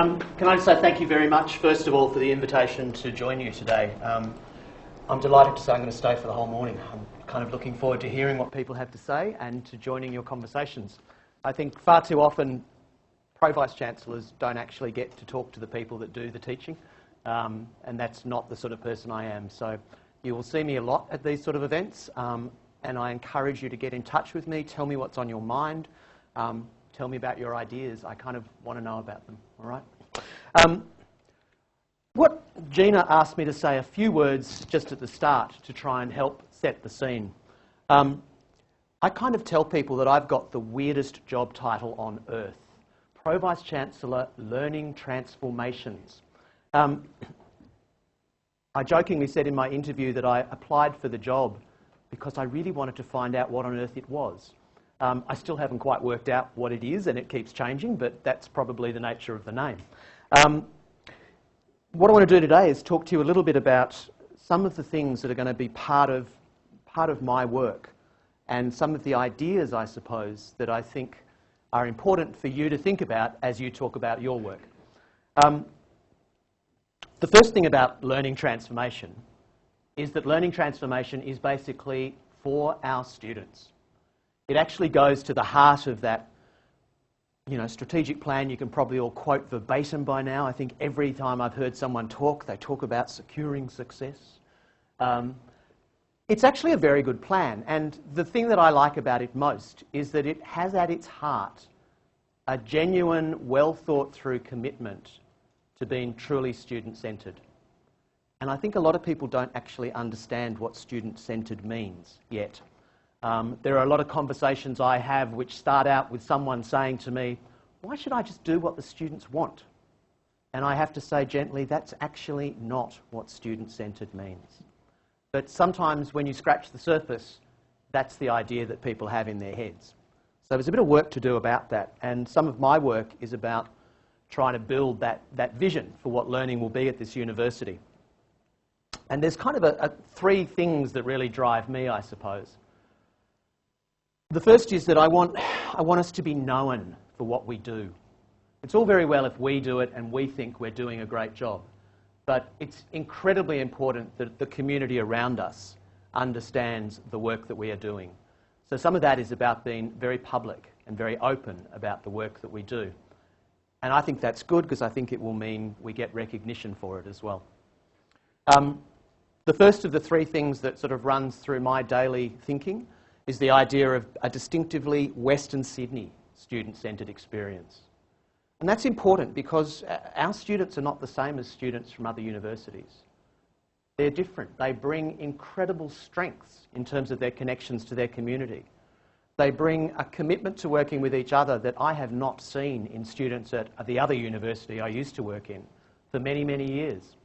Can I just say thank you very much, first of all, for the invitation to join you today. I'm delighted to say I'm going to stay for the whole morning. I'm kind of looking forward to hearing what people have to say and to joining your conversations. I think far too often Pro-Vice-Chancellors don't actually get to talk to the people that do the teaching, and that's not the sort of person I am. So you will see me a lot at these sort of events, and I encourage you to get in touch with me, tell me what's on your mind, tell me about your ideas. I kind of want to know about them, all right? What Gina asked me to say a few words just at the start to try and help set the scene. I kind of tell people that I've got the weirdest job title on earth. Pro-Vice-Chancellor, Learning Transformations. I jokingly said in my interview that I applied for the job because I really wanted to find out what on earth it was. I still haven't quite worked out what it is, and it keeps changing, but that's probably the nature of the name. What I want to do today is talk to you a little bit about some of the things that are going to be part of my work and some of the ideas, I suppose, that I think are important for you to think about as you talk about your work. The first thing about learning transformation is that learning transformation is basically for our students. It actually goes to the heart of that, strategic plan. You can probably all quote verbatim by now. I think every time I've heard someone talk, they talk about securing success. It's actually a very good plan, and the thing that I like about it most is that it has at its heart a genuine, well-thought-through commitment to being truly student-centred. And I think a lot of people don't actually understand what student-centred means yet. There are a lot of conversations I have which start out with someone saying to me, why should I just do what the students want? And I have to say gently, that's actually not what student-centred means. But sometimes when you scratch the surface, that's the idea that people have in their heads. So there's a bit of work to do about that. And some of my work is about trying to build that vision for what learning will be at this university. And there's kind of three things that really drive me, I suppose. The first is that I want us to be known for what we do. It's all very well if we do it and we think we're doing a great job, but it's incredibly important that the community around us understands the work that we are doing. So some of that is about being very public and very open about the work that we do. And I think that's good because I think it will mean we get recognition for it as well. The first of the three things that sort of runs through my daily thinking is the idea of a distinctively Western Sydney student-centred experience. And that's important because our students are not the same as students from other universities. They're different. They bring incredible strengths in terms of their connections to their community. They bring a commitment to working with each other that I have not seen in students at the other university I used to work in for many, many years.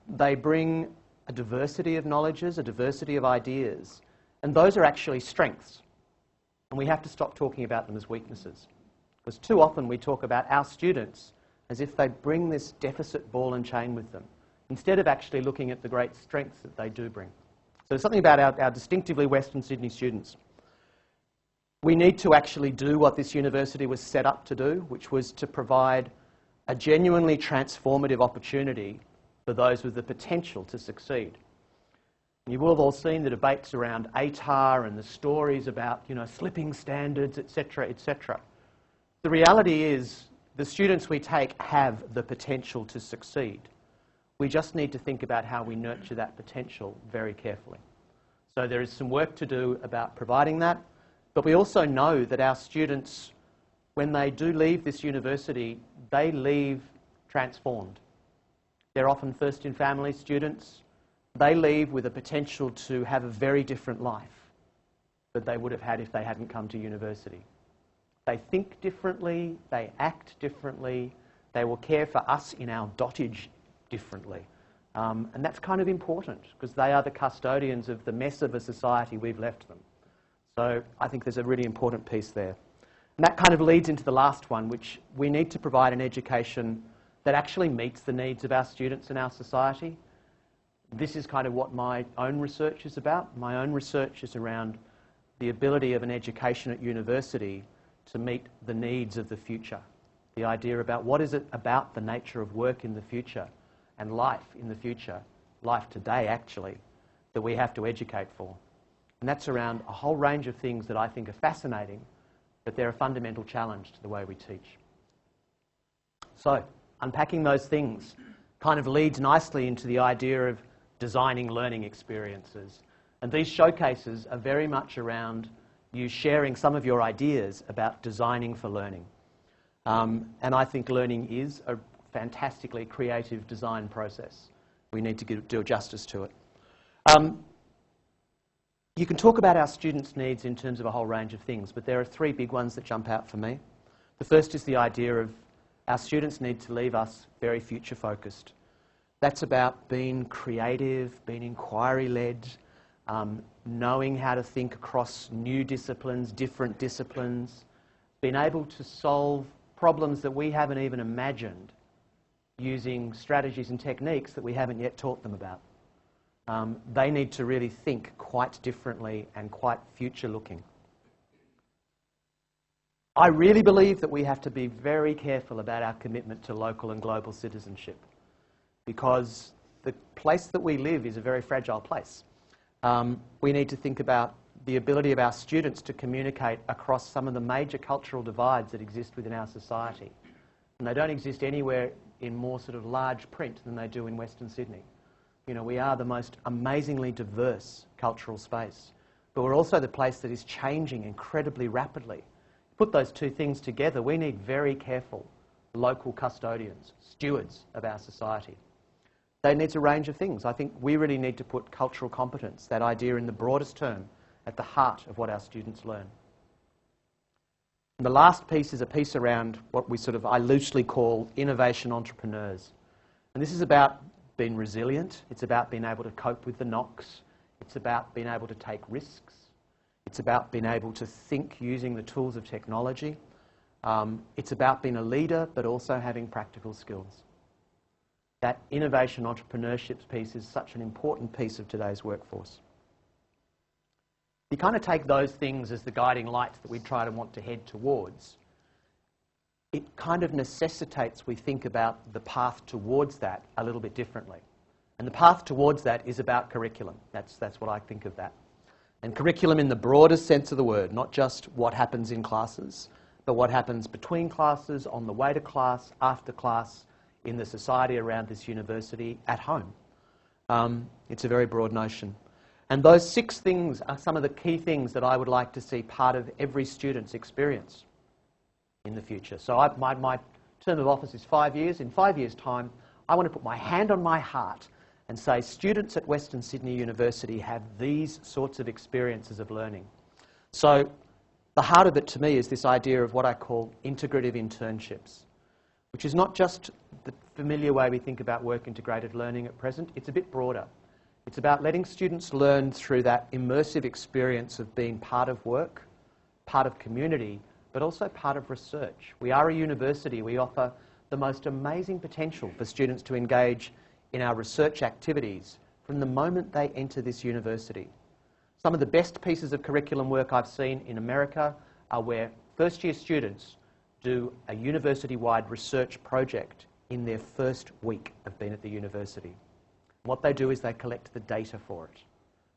They bring a diversity of knowledges, a diversity of ideas, and those are actually strengths. And we have to stop talking about them as weaknesses. Because too often we talk about our students as if they bring this deficit ball and chain with them, instead of actually looking at the great strengths that they do bring. So there's something about our distinctively Western Sydney students. We need to actually do what this university was set up to do, which was to provide a genuinely transformative opportunity for those with the potential to succeed. You will have all seen the debates around ATAR and the stories about, slipping standards, etc., etc. The reality is the students we take have the potential to succeed. We just need to think about how we nurture that potential very carefully. So there is some work to do about providing that, but we also know that our students, when they do leave this university, they leave transformed. They're often first-in-family students. They leave with a potential to have a very different life that they would have had if they hadn't come to university. They think differently, they act differently, they will care for us in our dotage differently. And that's kind of important because they are the custodians of the mess of a society we've left them. So I think there's a really important piece there. And that kind of leads into the last one, which we need to provide an education that actually meets the needs of our students and our society. This is kind of what my own research is about. My own research is around the ability of an education at university to meet the needs of the future. the idea about what is it about the nature of work in the future and life in the future, life today actually, that we have to educate for. And that's around a whole range of things that I think are fascinating, but they're a fundamental challenge to the way we teach. So, unpacking those things kind of leads nicely into the idea of designing learning experiences. And these showcases are very much around you sharing some of your ideas about designing for learning. And I think learning is a fantastically creative design process. We need to do justice to it. You can talk about our students' needs in terms of a whole range of things, but there are three big ones that jump out for me. The first is the idea of our students need to leave us very future-focused. That's about being creative, being inquiry-led, knowing how to think across new disciplines, different disciplines, being able to solve problems that we haven't even imagined using strategies and techniques that we haven't yet taught them about. They need to really think quite differently and quite future-looking. I really believe that we have to be very careful about our commitment to local and global citizenship, because the place that we live is a very fragile place. We need to think about the ability of our students to communicate across some of the major cultural divides that exist within our society. And they don't exist anywhere in more sort of large print than they do in Western Sydney. You know, we are the most amazingly diverse cultural space, but we're also the place that is changing incredibly rapidly. Put those two things together, we need very careful local custodians, stewards of our society. They need a range of things. I think we really need to put cultural competence, that idea in the broadest term, at the heart of what our students learn. And the last piece is a piece around what I loosely call innovation entrepreneurs. And this is about being resilient. It's about being able to cope with the knocks. It's about being able to take risks. It's about being able to think using the tools of technology. It's about being a leader, but also having practical skills. That innovation entrepreneurship piece is such an important piece of today's workforce. You kind of take those things as the guiding lights that we try to want to head towards. It kind of necessitates we think about the path towards that a little bit differently. And the path towards that is about curriculum. That's what I think of that. And curriculum in the broadest sense of the word, not just what happens in classes, but what happens between classes, on the way to class, after class, in the society around this university, at home. It's a very broad notion. And those 6 things are some of the key things that I would like to see part of every student's experience in the future. So my term of office is 5 years. In 5 years' time, I want to put my hand on my heart and say students at Western Sydney University have these sorts of experiences of learning. So the heart of it to me is this idea of what I call integrative internships, which is not just the familiar way we think about work-integrated learning at present. It's a bit broader. It's about letting students learn through that immersive experience of being part of work, part of community, but also part of research. We are a university. We offer the most amazing potential for students to engage in our research activities from the moment they enter this university. Some of the best pieces of curriculum work I've seen in America are where first-year students do a university-wide research project in their first week of being at the university. What they do is they collect the data for it.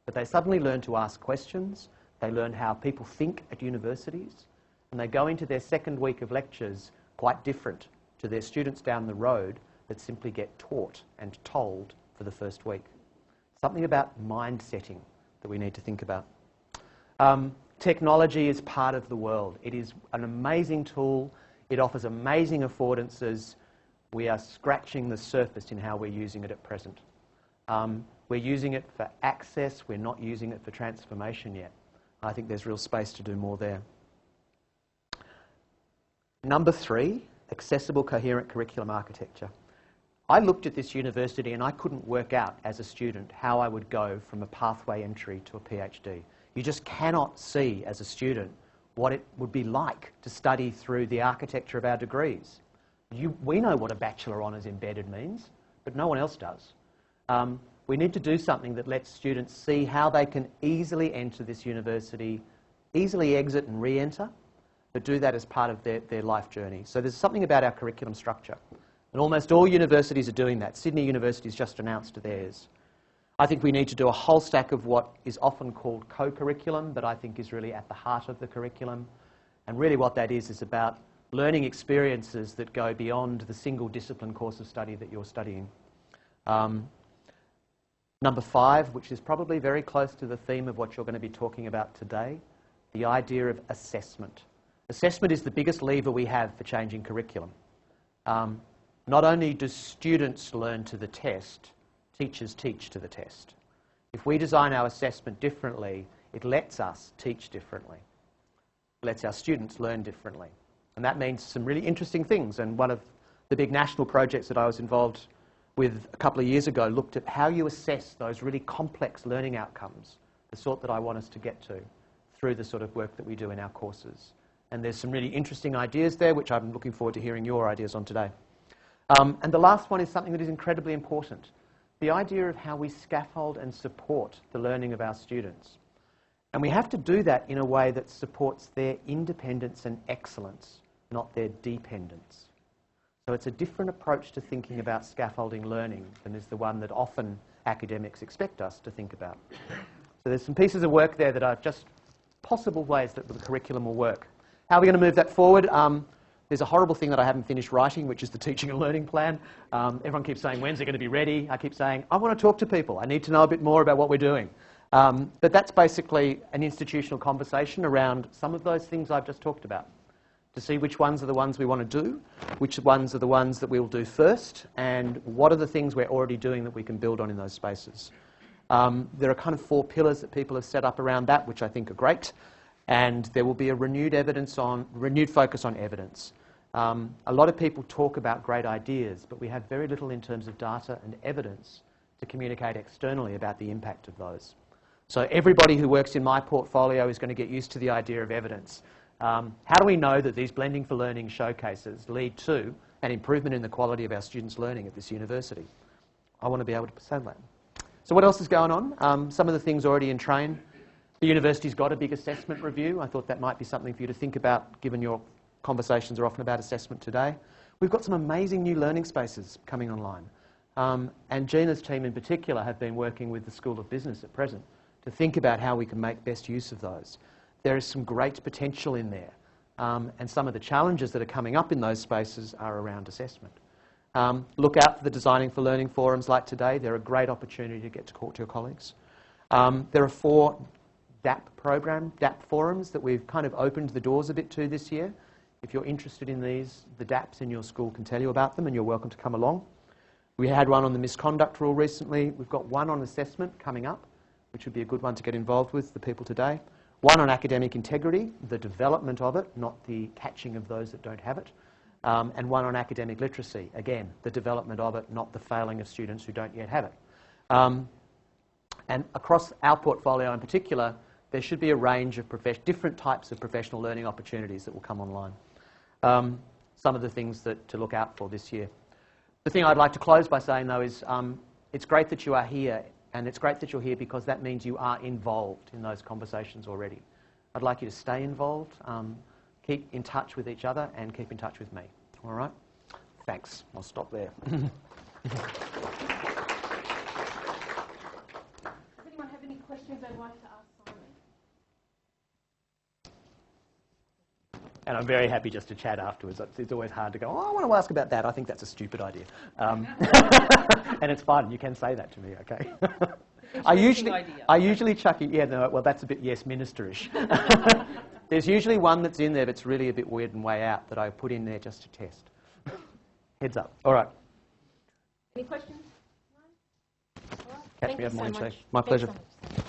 But they suddenly learn to ask questions, they learn how people think at universities, and they go into their second week of lectures quite different to their students down the road that simply get taught and told for the first week. Something about mind setting that we need to think about. Technology is part of the world. It is an amazing tool. It offers amazing affordances. We are scratching the surface in how we're using it at present. We're using it for access. We're not using it for transformation yet. I think there's real space to do more there. Number 3, accessible, coherent curriculum architecture. I looked at this university and I couldn't work out as a student how I would go from a pathway entry to a PhD. You just cannot see as a student what it would be like to study through the architecture of our degrees. We know what a Bachelor Honours Embedded means, but no one else does. We need to do something that lets students see how they can easily enter this university, easily exit and re-enter, but do that as part of their life journey. So there's something about our curriculum structure. And almost all universities are doing that. Sydney University's just announced theirs. I think we need to do a whole stack of what is often called co-curriculum, but I think is really at the heart of the curriculum. And really what that is about learning experiences that go beyond the single discipline course of study that you're studying. Number 5, which is probably very close to the theme of what you're going to be talking about today, the idea of assessment. Assessment is the biggest lever we have for changing curriculum. Not only do students learn to the test, teachers teach to the test. If we design our assessment differently, it lets us teach differently. It lets our students learn differently. And that means some really interesting things. And one of the big national projects that I was involved with a couple of years ago looked at how you assess those really complex learning outcomes, the sort that I want us to get to, through the sort of work that we do in our courses. And there's some really interesting ideas there, which I'm looking forward to hearing your ideas on today. And the last one is something that is incredibly important. The idea of how we scaffold and support the learning of our students. And we have to do that in a way that supports their independence and excellence, not their dependence. So it's a different approach to thinking about scaffolding learning than is the one that often academics expect us to think about. So there's some pieces of work there that are just possible ways that the curriculum will work. How are we going to move that forward? There's a horrible thing that I haven't finished writing, which is the teaching and learning plan. Everyone keeps saying, when's it going to be ready? I keep saying, I want to talk to people. I need to know a bit more about what we're doing. But that's basically an institutional conversation around some of those things I've just talked about, to see which ones are the ones we want to do, which ones are the ones that we'll do first, and what are the things we're already doing that we can build on in those spaces. There are kind of 4 pillars that people have set up around that, which I think are great, and there will be a renewed focus on evidence. A lot of people talk about great ideas, but we have very little in terms of data and evidence to communicate externally about the impact of those. So everybody who works in my portfolio is going to get used to the idea of evidence. How do we know that these Blending for Learning showcases lead to an improvement in the quality of our students' learning at this university? I want to be able to say that. So what else is going on? Some of the things already in train. The university's got a big assessment review. I thought that might be something for you to think about, given your conversations are often about assessment today. We've got some amazing new learning spaces coming online. And Gina's team in particular have been working with the School of Business at present to think about how we can make best use of those. There is some great potential in there. And some of the challenges that are coming up in those spaces are around assessment. Look out for the Designing for Learning forums like today. They're a great opportunity to get to talk to your colleagues. There are 4 DAP forums that we've kind of opened the doors a bit to this year. If you're interested in these, the DAPs in your school can tell you about them, and you're welcome to come along. We had one on the misconduct rule recently. We've got one on assessment coming up, which would be a good one to get involved with, the people today. One on academic integrity, the development of it, not the catching of those that don't have it. And one on academic literacy, again, the development of it, not the failing of students who don't yet have it. And across our portfolio in particular, there should be a range of different types of professional learning opportunities that will come online. Some of the things to look out for this year. The thing I'd like to close by saying, though, is it's great that you are here, and it's great that you're here because that means you are involved in those conversations already. I'd like you to stay involved, keep in touch with each other, and keep in touch with me. All right? Thanks. I'll stop there. Does anyone have any questions they'd like to ask Simon? And I'm very happy just to chat afterwards. It's always hard to go, oh, I want to ask about that. I think that's a stupid idea. And it's fun. You can say that to me, okay? I usually chuck it, yeah, no, well, that's a bit yes ministerish. There's usually one that's in there that's really a bit weird and way out that I put in there just to test. Heads up. All right. Any questions? No? All right. Catch me up so on much. Wednesday. My pleasure. Thanks so much.